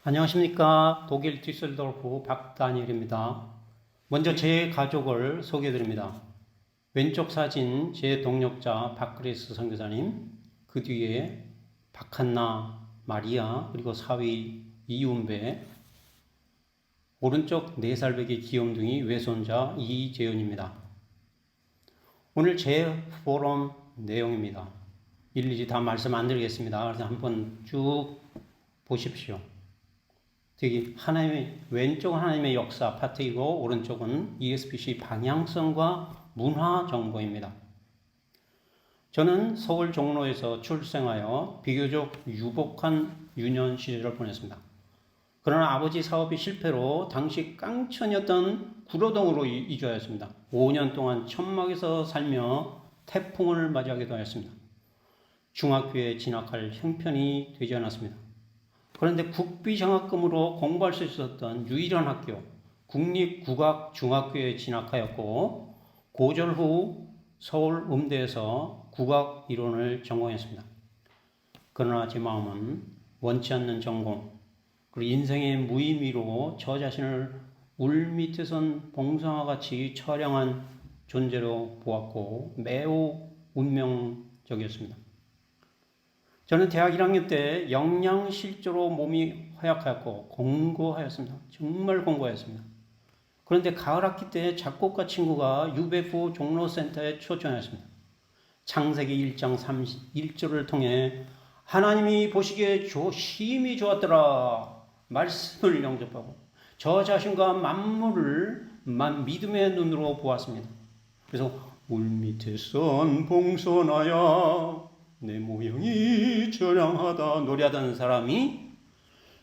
안녕하십니까. 독일 뒤셀도르프 박다니엘입니다. 먼저 제 가족을 소개해드립니다. 왼쪽 사진 제 동력자 박그레스 선교사님, 그 뒤에 박한나, 마리아, 그리고 사위 이윤배, 오른쪽 4살 배기 귀염둥이 외손자 이재현입니다. 오늘 제 포럼 내용입니다. 일일이 다 말씀 안 드리겠습니다. 그래서 한번 쭉 보십시오. 저기 왼쪽은 하나님의 역사 파트이고 오른쪽은 ESBC 방향성과 문화 정보입니다. 저는 서울 종로에서 출생하여 비교적 유복한 유년 시절을 보냈습니다. 그러나 아버지 사업이 실패로 당시 깡천이었던 구로동으로 이주하였습니다. 5년 동안 천막에서 살며 태풍을 맞이하기도 하였습니다. 중학교에 진학할 형편이 되지 않았습니다. 그런데 국비장학금으로 공부할 수 있었던 유일한 학교 국립국악중학교에 진학하였고 고졸 후 서울 음대에서 국악 이론을 전공했습니다. 그러나 제 마음은 원치 않는 전공 그리고 인생의 무의미로 저 자신을 울밑에선 봉숭아같이 처량한 존재로 보았고 매우 운명적이었습니다. 저는 대학 1학년 때 영양실조로 몸이 허약하였고 공고하였습니다. 정말 공고하였습니다. 그런데 가을 학기 때 작곡가 친구가 UBF 종로센터에 초청하였습니다. 창세기 1장 31절을 통해 하나님이 보시기에 심히 좋았더라 말씀을 영접하고 저 자신과 만물을 믿음의 눈으로 보았습니다. 그래서 울밑에선 봉선하야 내 모형이 저량하다 노래하던 사람이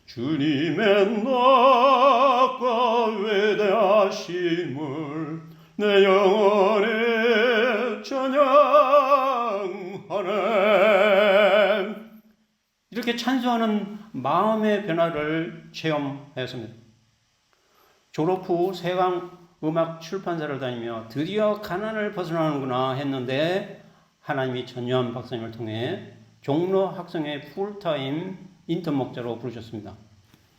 주님의 낙과 외대하심을 내 영혼에 찬양하네 이렇게 찬송하는 마음의 변화를 체험하였습니다. 졸업 후 세강 음악 출판사를 다니며 드디어 가난을 벗어나는구나 했는데 하나님이 전유한 박사님을 통해 종로 학생의 풀타임 인턴 목자로 부르셨습니다.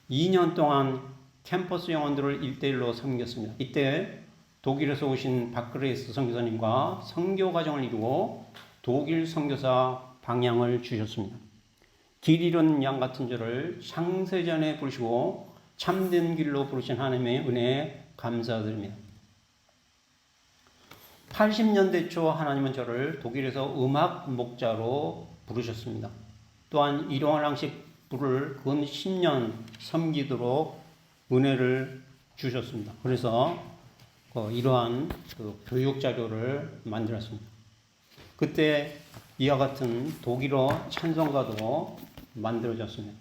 2년 동안 캠퍼스 영혼들을 1대1로 섬겼습니다. 이때 독일에서 오신 박그레이스 선교사님과 선교 과정을 이루고 독일 선교사 방향을 주셨습니다. 길 잃은 양 같은 저를 창세전에 부르시고 참된 길로 부르신 하나님의 은혜에 감사드립니다. 80년대 초 하나님은 저를 독일에서 음악 목자로 부르셨습니다. 또한 일용할항식 부를 근 10년 섬기도록 은혜를 주셨습니다. 그래서 이러한 교육 자료를 만들었습니다. 그때 이와 같은 독일어 찬송가도 만들어졌습니다.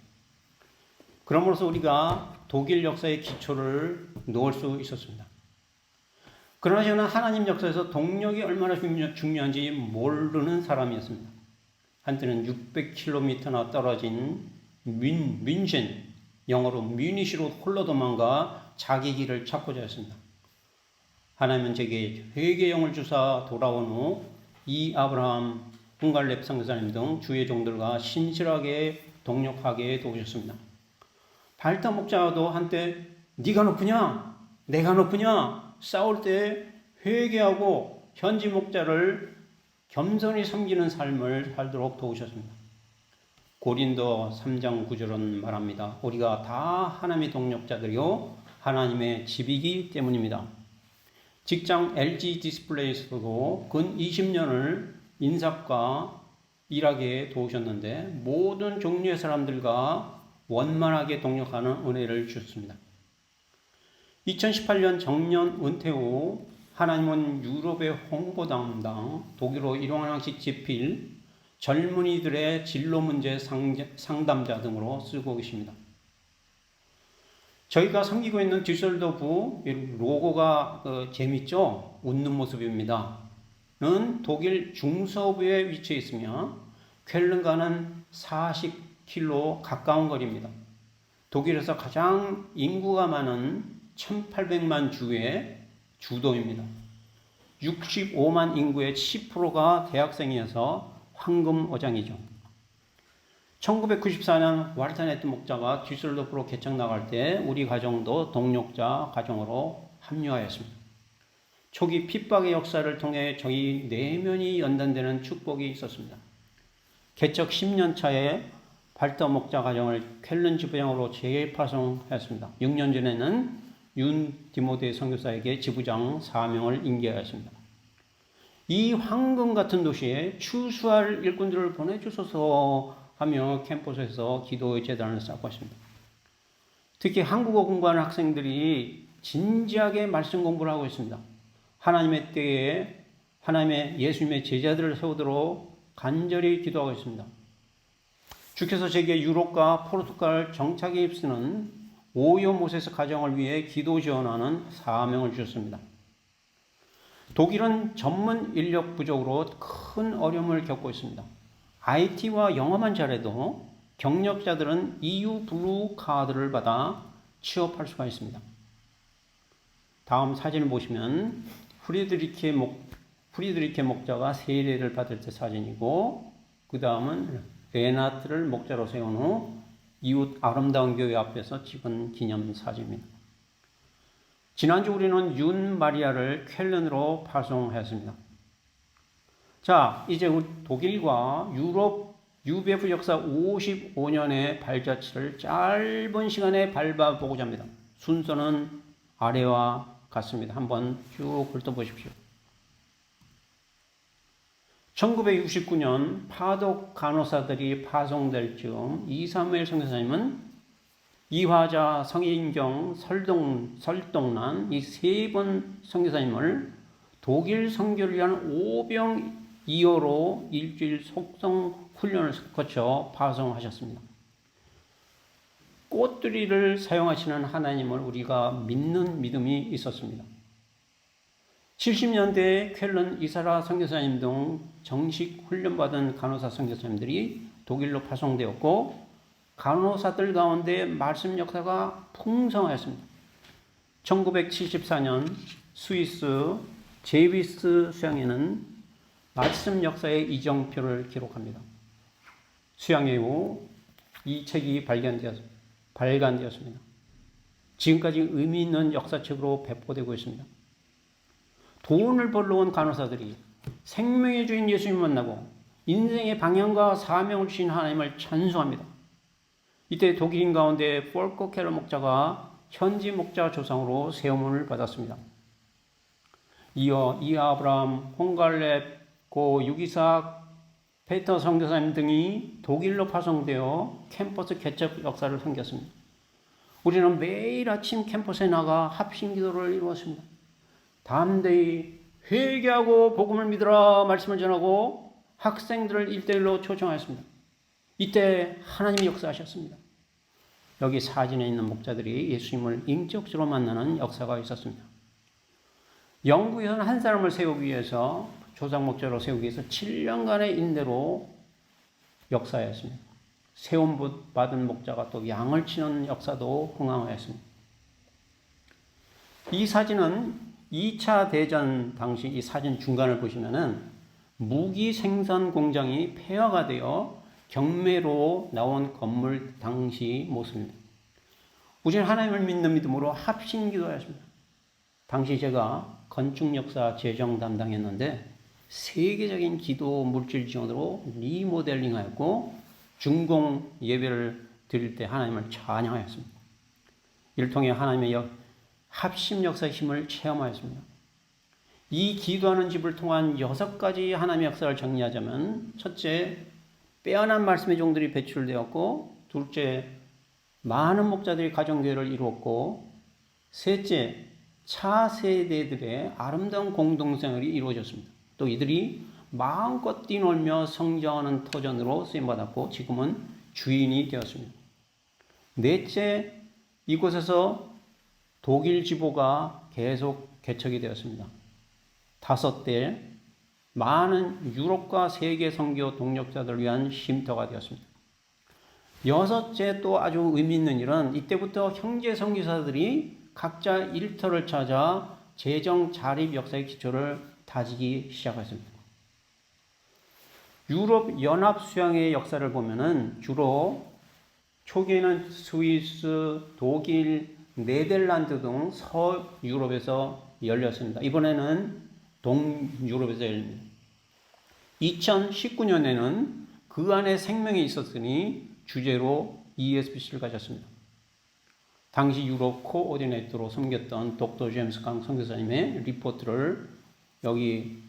그러므로서 우리가 독일 역사의 기초를 놓을 수 있었습니다. 그러나 저는 하나님 역사에서 동력이 얼마나 중요한지 모르는 사람이었습니다. 한때는 600km나 떨어진 뮌헨, 영어로 뮤니시로 홀로 도망가 자기 길을 찾고자 했습니다. 하나님은 제게 회개의 영을 주사 돌아온 후 이 아브라함, 훈갈렙 선교사님 등 주의 종들과 신실하게 동력하게 도우셨습니다. 발타 목자도 한때 네가 높으냐? 내가 높으냐? 싸울 때 회개하고 현지 목자를 겸손히 섬기는 삶을 살도록 도우셨습니다. 고린도 3장 9절은 말합니다. 우리가 다 하나님의 동력자들이요 하나님의 집이기 때문입니다. 직장 LG 디스플레이에서도 근 20년을 인사과 일하게 도우셨는데 모든 종류의 사람들과 원만하게 동력하는 은혜를 주셨습니다. 2018년 정년 은퇴 후 하나님은 유럽의 홍보 담당, 독일어 일용할항식 집필, 젊은이들의 진로 문제 상담자 등으로 쓰고 계십니다. 저희가 섬기고 있는 뒤셀도프 로고가 재밌죠? 웃는 모습입니다. 는 독일 중서부에 위치해 있으며 쾰른과는 40km 가까운 거리입니다. 독일에서 가장 인구가 많은 1800만 주의 주도입니다. 65만 인구의 10%가 대학생이어서 황금어장이죠. 1994년 와르타네트 목자가 뒤슬로프로 개척 나갈 때 우리 가정도 동력자 가정으로 합류하였습니다. 초기 핍박의 역사를 통해 저희 내면이 연단되는 축복이 있었습니다. 개척 10년 차에 발터 목자 가정을 쾰른 지부장으로 재파송하였습니다. 6년 전에는 윤 디모데 선교사에게 지부장 사명을 인계하였습니다. 이 황금 같은 도시에 추수할 일꾼들을 보내주소서 하며 캠퍼스에서 기도의 재단을 쌓고 있습니다. 특히 한국어 공부하는 학생들이 진지하게 말씀 공부를 하고 있습니다. 하나님의 때에 하나님의 예수님의 제자들을 세우도록 간절히 기도하고 있습니다. 주께서 제게 유럽과 포르투갈 정착에 입쓰는 오요 모세스 가정을 위해 기도 지원하는 사명을 주셨습니다. 독일은 전문 인력 부족으로 큰 어려움을 겪고 있습니다. IT와 영어만 잘해도 경력자들은 EU 블루 카드를 받아 취업할 수가 있습니다. 다음 사진을 보시면 프리드리케 목자가 세례를 받을 때 사진이고, 그 다음은 레나트를 목자로 세운 후 이웃 아름다운 교회 앞에서 찍은 기념 사진입니다. 지난주 우리는 윤 마리아를 쾰른으로 파송했습니다. 자, 이제 독일과 유럽 UBF 역사 55년의 발자취를 짧은 시간에 밟아보고자 합니다. 순서는 아래와 같습니다. 한번 쭉 훑어보십시오. 1969년 파독 간호사들이 파송될 즈음 이사무엘 선교사님은 이화자, 성인경, 설동란 이 세 분 선교사님을 독일 선교를 위한 오병 2호로 일주일 속성 훈련을 거쳐 파송하셨습니다. 꽃들이를 사용하시는 하나님을 우리가 믿는 믿음이 있었습니다. 70년대에 쾰른 이사라 선교사님 등 정식 훈련받은 간호사 선교사님들이 독일로 파송되었고, 간호사들 가운데 말씀 역사가 풍성하였습니다. 1974년 스위스 제비스 수양회는 말씀 역사의 이정표를 기록합니다. 수양회 후 이 책이 발간되었습니다. 지금까지 의미 있는 역사책으로 배포되고 있습니다. 돈을 벌러 온 간호사들이 생명의 주인 예수님을 만나고 인생의 방향과 사명을 주신 하나님을 찬송합니다. 이때 독일인 가운데 폴커 캐러 목자가 현지 목자 조상으로 세움을 받았습니다. 이어 이아브람, 홍갈렙, 고 유기삭, 페터 선교사님 등이 독일로 파송되어 캠퍼스 개척 역사를 섬겼습니다. 우리는 매일 아침 캠퍼스에 나가 합심 기도를 이루었습니다. 담대히 회개하고 복음을 믿으라 말씀을 전하고 학생들을 1대1로 초청하였습니다. 이때 하나님이 역사하셨습니다. 여기 사진에 있는 목자들이 예수님을 인격적으로 만나는 역사가 있었습니다. 영국에서는 한 사람을 세우기 위해서 조상 목자로 세우기 위해서 7년간의 인내로 역사했습니다. 세움 받은 목자가 또 양을 치는 역사도 흥황하였습니다. 이 사진은 2차 대전 당시 이 사진 중간을 보시면은 무기 생산 공장이 폐허가 되어 경매로 나온 건물 당시 모습입니다. 우리는 하나님을 믿는 믿음으로 합심 기도하였습니다. 당시 제가 건축 역사 재정 담당했는데 세계적인 기도 물질 지원으로 리모델링하였고 중공 예배를 드릴 때 하나님을 찬양하였습니다. 이를 통해 하나님의 합심 역사의 힘을 체험하였습니다. 이 기도하는 집을 통한 6가지 하나님의 역사를 정리하자면, 첫째, 빼어난 말씀의 종들이 배출되었고, 둘째, 많은 목자들이 가정교회를 이루었고, 셋째, 차세대들의 아름다운 공동생활이 이루어졌습니다. 또 이들이 마음껏 뛰놀며 성장하는 터전으로 쓰임받았고 지금은 주인이 되었습니다. 넷째, 이곳에서 독일 지보가 계속 개척이 되었습니다. 다섯째, 많은 유럽과 세계 선교 동력자들을 위한 쉼터가 되었습니다. 여섯째, 또 아주 의미 있는 일은 이때부터 형제 선교사들이 각자 일터를 찾아 재정 자립 역사의 기초를 다지기 시작했습니다. 유럽 연합 수양의 역사를 보면은 주로 초기에는 스위스, 독일, 네덜란드 등 서유럽에서 열렸습니다. 이번에는 동유럽에서 열립니다. 2019년에는 그 안에 생명이 있었으니 주제로 ESBC를 가졌습니다. 당시 유럽 코오디네이터로 섬겼던 덕터 제임스 강 선교사님의 리포트를 여기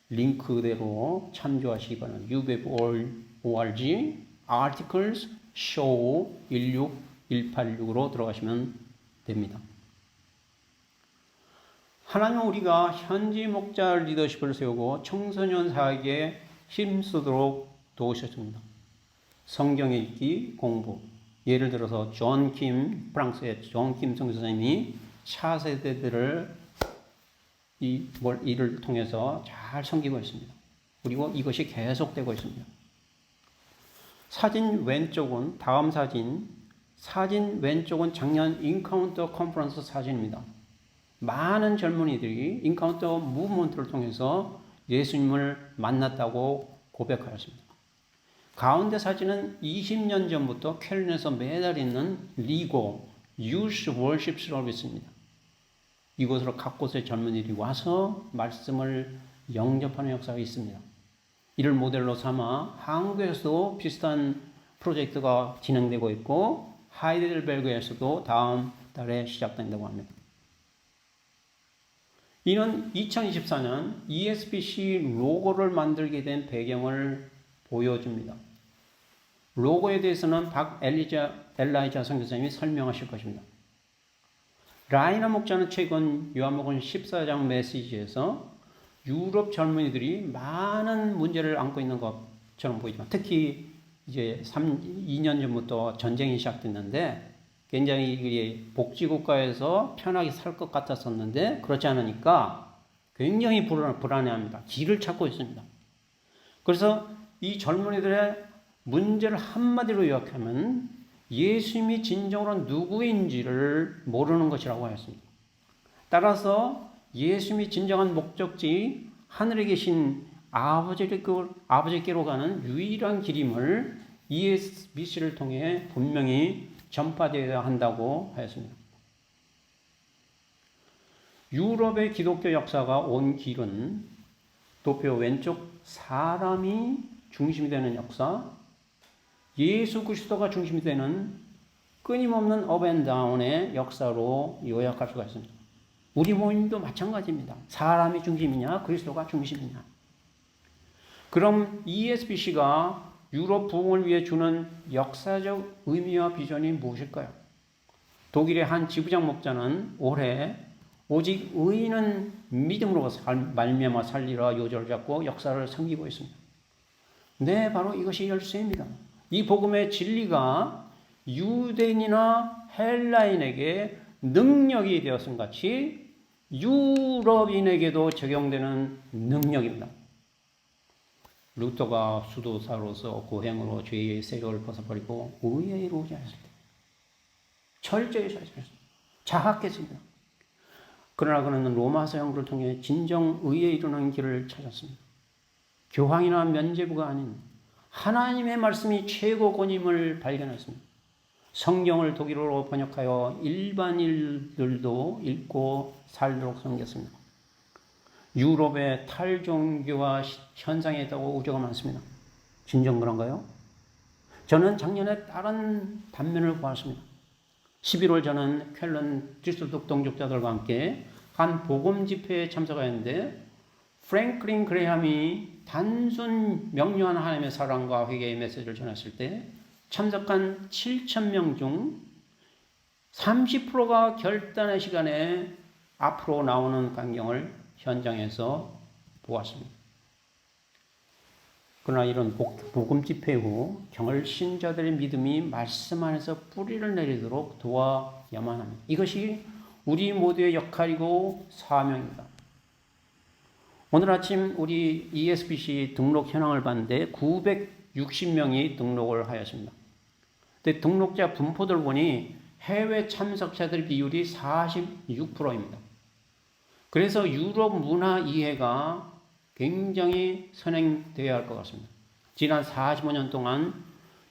링크대로 참조하시기 바랍니다. UBEP.org Articles Show 16186으로 들어가시면 됩니다. 하나님은 우리가 현지 목자 리더십을 세우고 청소년 사역에 힘쓰도록 도우셨습니다. 성경 읽기, 공부. 예를 들어서 프랑스의 존 킴 선교사님이 차세대들을 이를 통해서 잘 섬기고 있습니다. 그리고 이것이 계속되고 있습니다. 사진 왼쪽은 다음 사진 왼쪽은 작년 인카운터 컨퍼런스 사진입니다. 많은 젊은이들이 인카운터 무브먼트를 통해서 예수님을 만났다고 고백하였습니다. 가운데 사진은 20년 전부터 켈른에서 매달 있는 리고 유스 월십 서비스입니다. 이곳으로 각 곳의 젊은이들이 와서 말씀을 영접하는 역사가 있습니다. 이를 모델로 삼아 한국에서도 비슷한 프로젝트가 진행되고 있고 하이델베르그에서도 다음 달에 시작된다고 합니다. 이는 2024년 ESBC 로고를 만들게 된 배경을 보여줍니다. 로고에 대해서는 엘라이자 선교사님이 설명하실 것입니다. 라이너 목자는 최근 요한복음 14장 메시지에서 유럽 젊은이들이 많은 문제를 안고 있는 것처럼 보이지만 특히 이제 2년 전부터 전쟁이 시작됐는데 굉장히 복지국가에서 편하게 살 것 같았었는데 그렇지 않으니까 굉장히 불안해합니다. 길을 찾고 있습니다. 그래서 이 젊은이들의 문제를 한마디로 요약하면 예수님이 진정으로 누구인지를 모르는 것이라고 하였습니다. 따라서 예수님이 진정한 목적지 하늘에 계신 아버지께로 가는 유일한 길임을 ESBC를 통해 분명히 전파되어야 한다고 하였습니다. 유럽의 기독교 역사가 온 길은 도표 왼쪽 사람이 중심이 되는 역사, 예수 그리스도가 중심이 되는 끊임없는 업앤다운의 역사로 요약할 수가 있습니다. 우리 모임도 마찬가지입니다. 사람이 중심이냐 그리스도가 중심이냐. 그럼 ESBC가 유럽 부흥을 위해 주는 역사적 의미와 비전이 무엇일까요? 독일의 한 지부장 목자는 올해 오직 의인은 믿음으로 말미암아 살리라 요절을 잡고 역사를 섬기고 있습니다. 네, 바로 이것이 열쇠입니다. 이 복음의 진리가 유대인이나 헬라인에게 능력이 되었음 같이 유럽인에게도 적용되는 능력입니다. 루터가 수도사로서 고행으로 죄의 세력을 벗어버리고 의에 이루지 않았을 때 철저히 살았습니다. 자학했습니다. 그러나 그는 로마서 연구를 통해 진정 의에 이르는 길을 찾았습니다. 교황이나 면죄부가 아닌 하나님의 말씀이 최고권임을 발견했습니다. 성경을 독일어로 번역하여 일반인들도 읽고 살도록 섬겼습니다. 유럽의 탈종교화 현상에 있다고 우려가 많습니다. 진정 그런가요? 저는 작년에 다른 단면을 보았습니다. 11월 저는 쾰른 디스토크 동족자들과 함께 한 복음 집회에 참석하였는데 프랭클린 그레함이 단순 명료한 하나님의 사랑과 회개의 메시지를 전했을 때 참석한 7,000명 중 30%가 결단의 시간에 앞으로 나오는 광경을 현장에서 보았습니다. 그러나 이런 복음 집회 후 경을 신자들의 믿음이 말씀 안에서 뿌리를 내리도록 도와야만 합니다. 이것이 우리 모두의 역할이고 사명입니다. 오늘 아침 우리 ESBC 등록 현황을 봤는데 960명이 등록을 하였습니다. 근데 등록자 분포들 보니 해외 참석자들 비율이 46%입니다. 그래서 유럽 문화 이해가 굉장히 선행되어야 할 것 같습니다. 지난 45년 동안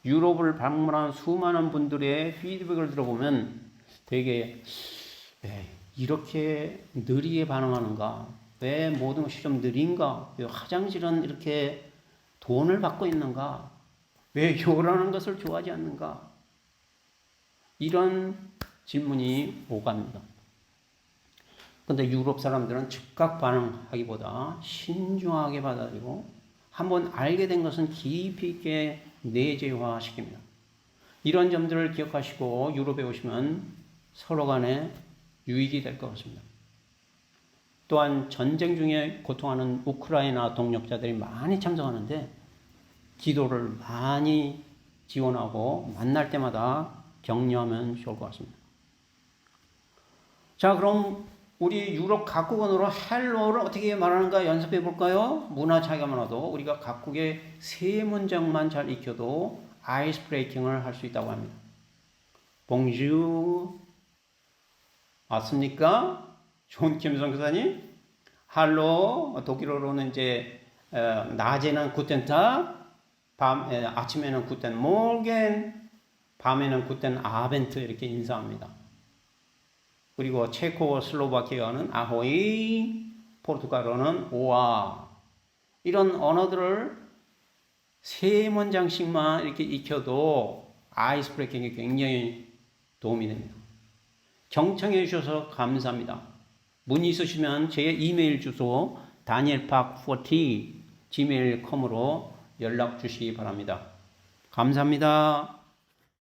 유럽을 방문한 수많은 분들의 피드백을 들어보면 되게 왜 이렇게 느리게 반응하는가? 왜 모든 것이 좀 느린가? 왜 화장실은 이렇게 돈을 받고 있는가? 왜 요라는 것을 좋아하지 않는가? 이런 질문이 오갑니다. 근데 유럽 사람들은 즉각 반응하기보다 신중하게 받아들이고 한번 알게 된 것은 깊이 있게 내재화 시킵니다. 이런 점들을 기억하시고 유럽에 오시면 서로 간에 유익이 될 것 같습니다. 또한 전쟁 중에 고통하는 우크라이나 동력자들이 많이 참석하는데 기도를 많이 지원하고 만날 때마다 격려하면 좋을 것 같습니다. 자, 그럼 우리 유럽 각국 언어로 헬로를 어떻게 말하는가 연습해 볼까요? 문화 차이가 많아도 우리가 각국의 세 문장만 잘 익혀도 아이스 브레이킹을 할 수 있다고 합니다. 봉주 맞습니까? 좋은 김성 교사님. 할로 독일어로는 이제 낮에는 구텐탁, 아침에는 구텐 모겐, 밤에는 구텐 아벤트 이렇게 인사합니다. 그리고 체코 슬로바키아는 아호이, 포르투갈어는 오아. 이런 언어들을 세 문장씩만 이렇게 익혀도 아이스 브레이킹에 굉장히 도움이 됩니다. 경청해 주셔서 감사합니다. 문의 있으시면 제 이메일 주소 danielpark40 gmail.com으로 연락 주시기 바랍니다. 감사합니다.